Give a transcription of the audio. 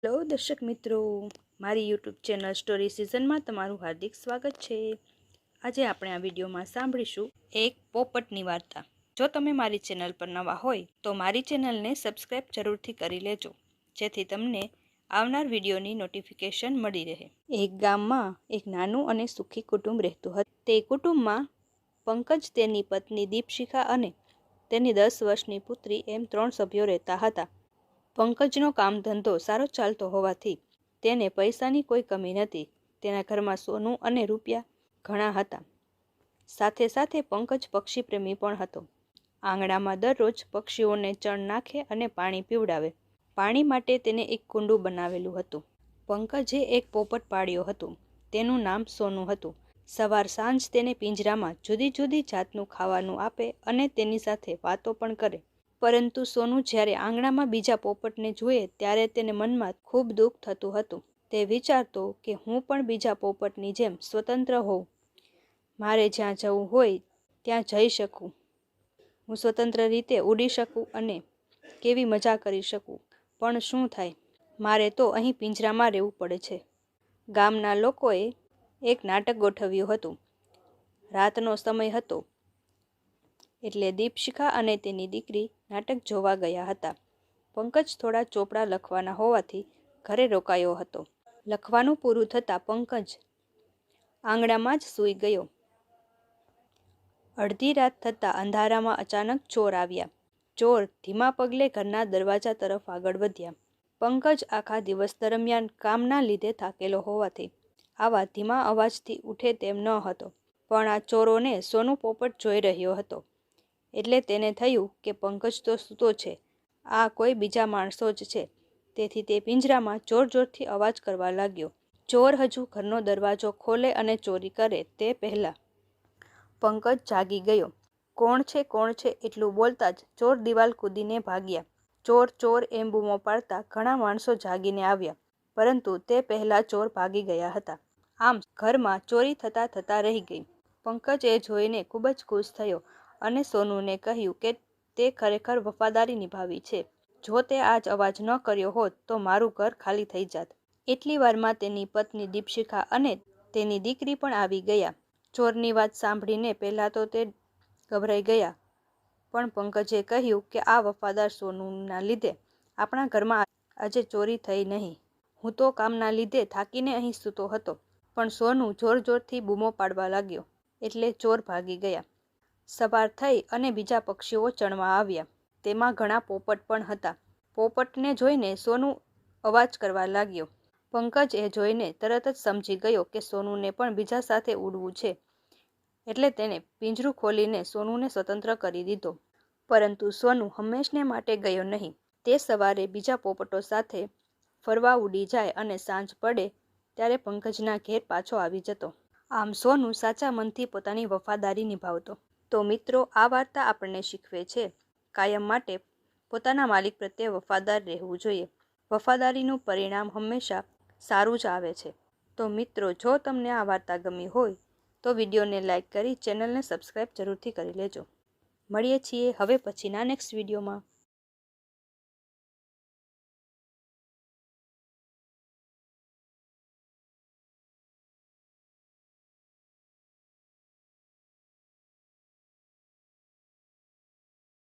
Hello દર્શક મિત્રો, મારી યુટ્યુબ ચેનલ સ્ટોરી સિઝનમાં તમારું હાર્દિક સ્વાગત છે। આજે આપણે આ વિડીયોમાં સાંભળીશું એક પોપટની વાર્તા। જો તમે મારી ચેનલ પર નવા હોય તો મારી ચેનલને સબસ્ક્રાઇબ જરૂરથી કરી લેજો, જેથી તમને આવનાર વિડીયોની નોટિફિકેશન મળી રહે। એક ગામમાં એક નાનું અને સુખી કુટુંબ રહેતું હતું। તે કુટુંબમાં પંકજ, તેની પત્ની દીપશિખા અને તેની 10 વર્ષની પુત્રી એમ 3 સભ્યો રહેતા હતા। પંકજનો કામ ધંધો સારો ચાલતો હોવાથી તેને પૈસાની કોઈ કમી નથી। તેના ઘરમાં સોનું અને રૂપિયા ઘણા હતા। સાથે સાથે પંકજ પક્ષી પ્રેમી પણ હતો। આંગણામાં દરરોજ પક્ષીઓને ચણ નાખે અને પાણી પીવડાવે। પાણી માટે તેને એક કુંડું બનાવેલું હતું। પંકજે એક પોપટ પાળ્યો હતો, તેનું નામ સોનું હતું। સવાર સાંજ તેને પિંજરામાં જુદી જુદી જાતનું ખાવાનું આપે અને તેની સાથે વાતો પણ કરે। પરંતુ સોનું જ્યારે આંગણામાં બીજા પોપટને જુએ ત્યારે તેને મનમાં ખૂબ દુઃખ થતું હતું। તે વિચારતો કે હું પણ બીજા પોપટની જેમ સ્વતંત્ર હોઉં, મારે જ્યાં જવું હોય ત્યાં જઈ શકું, હું સ્વતંત્ર રીતે ઉડી શકું અને કેવી મજા કરી શકું। પણ શું થાય, મારે તો અહીં પિંજરામાં રહેવું પડે છે। ગામના લોકોએ એક નાટક ગોઠવ્યું હતું। રાતનો સમય હતો એટલે દીપશિખા અને તેની દીકરી નાટક જોવા ગયા હતા। પંકજ થોડા ચોપડા લખવાના હોવાથી ઘરે રોકાયો હતો। લખવાનું પૂરું થતાં પંકજ આંગણામાં જ સૂઈ ગયો। અડધી રાત થતાં અંધારામાં અચાનક ચોર આવ્યા। ચોર ધીમા પગલે ઘરના દરવાજા તરફ આગળ વધ્યા। પંકજ આખા દિવસ દરમિયાન કામના લીધે થાકેલો હોવાથી આવા ધીમા અવાજથી ઉઠે તેમ ન હતો। પણ આ ચોરોને સોનું પોપટ જોઈ રહ્યો હતો, એટલે તેને થયું કે પંકજ તો સૂતો છે, આ કોઈ બીજા માણસો જ છે। તેથી તે પિંજરામાં જોર જોરથી અવાજ કરવા લાગ્યો। ચોર હજુ ઘરનો દરવાજો ખોલે અને ચોરી કરે તે પહેલા પંકજ જાગી ગયો। કોણ છે, કોણ છે એટલું બોલતા જ ચોર દિવાલ કૂદીને ભાગ્યા। ચોર ચોર એમ બૂમો પાડતા ઘણા માણસો જાગીને આવ્યા, પરંતુ તે પહેલા ચોર ભાગી ગયા હતા। આમ ઘરમાં ચોરી થતાં થતાં રહી ગઈ। પંકજ એ જોઈને ખૂબ જ ખુશ થયો અને સોનુને કહ્યું કે તે ખરેખર વફાદારી નિભાવી છે। જો તે આજ અવાજ ન કર્યો હોત તો મારું ઘર ખાલી થઈ જાત। એટલી વારમાં તેની પત્ની દીપશિખા અને તેની દીકરી પણ આવી ગયા। ચોરની વાત સાંભળીને પહેલાં તો તે ગભરાઈ ગયા, પણ પંકજે કહ્યું કે આ વફાદાર સોનુના લીધે આપણા ઘરમાં આજે ચોરી થઈ નહીં। હું તો કામના લીધે થાકીને અહીં સૂતો હતો, પણ સોનું જોર જોરથી બૂમો પાડવા લાગ્યો એટલે ચોર ભાગી ગયા। સવાર થઈ અને બીજા પક્ષીઓ ચણવા આવ્યા, તેમાં ઘણા પોપટ પણ હતા। પોપટને જોઈને સોનું અવાજ કરવા લાગ્યો। પંકજ એ જોઈને તરત જ સમજી ગયો કે સોનુને પણ બીજા સાથે ઉડવું છે, એટલે તેણે પિંજરું ખોલીને સોનુને સ્વતંત્ર કરી દીધો। પરંતુ સોનું હંમેશને માટે ગયો નહીં। તે સવારે બીજા પોપટો સાથે ફરવા ઉડી જાય અને સાંજ પડે ત્યારે પંકજના ઘેર પાછો આવી જતો। આમ સોનું સાચા મનથી પોતાની વફાદારી નિભાવતો। તો મિત્રો, આ વાર્તા આપણને શીખવે છે કાયમ માટે પોતાના માલિક પ્રત્યે વફાદાર રહેવું જોઈએ। વફાદારીનું પરિણામ હંમેશા સારું જ આવે છે। તો મિત્રો, જો તમને આ વાર્તા ગમી હોય તો વિડીયોને લાઇક કરી ચેનલને સબસ્ક્રાઇબ જરૂરથી કરી લેજો। મળીએ છીએ હવે પછીના નેક્સ્ટ વિડીયોમાં।